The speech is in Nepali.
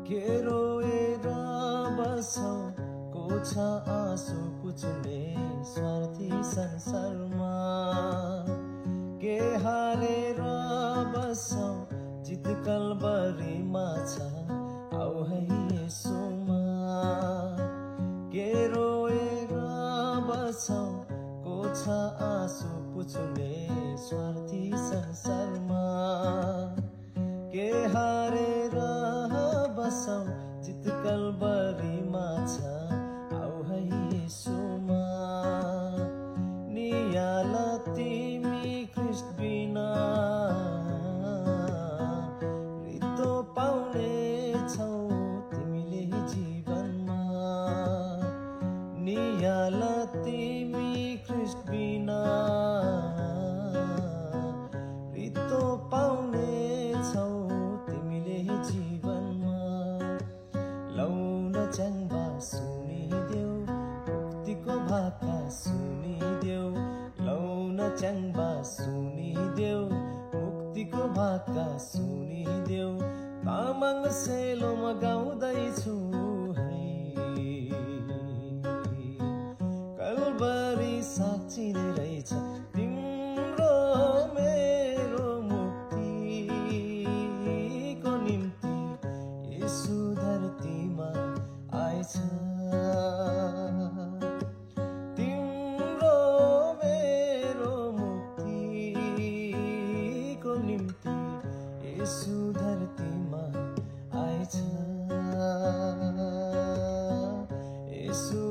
के रोएर बसौ को छ आँसु पुछ्ने स्वार्थी संसारमा। के हारेर बसौ जित कल्बरीमा छ आऊ है येशूमा। के रोएर बसौ को छ आँसु पुछ्ने स्वार्थी संसारमा। के हारेर बसौ जित कल्बरीमा छ आऊ है येशूमा। नियाला तिमी ख्रीष्ट बिना रित्तो पाउने छौ तिमीले जीवनमा। नियाला तिमी ख्रीष्ट बिना रित्तो पाउने छौ तिमीले जीवनमा। लौ न च्याङ्बा सुनिदेऊ मुक्तिको भाका सुनिदेऊ। लौ न च्याङ्बा सुनिदेऊ मुक्तिको भाका सुनिदेऊ। तामाङ सेलोमा गाउँदैछु है कल्बरी साक्षी नै रहेछ तिम्रो मेरो मुक्तिको निम्ति येशू धरतीमा आएछ। तिम्रो मेरो मुक्तिको निम्ति येशू धरतीमा आएछ। येशू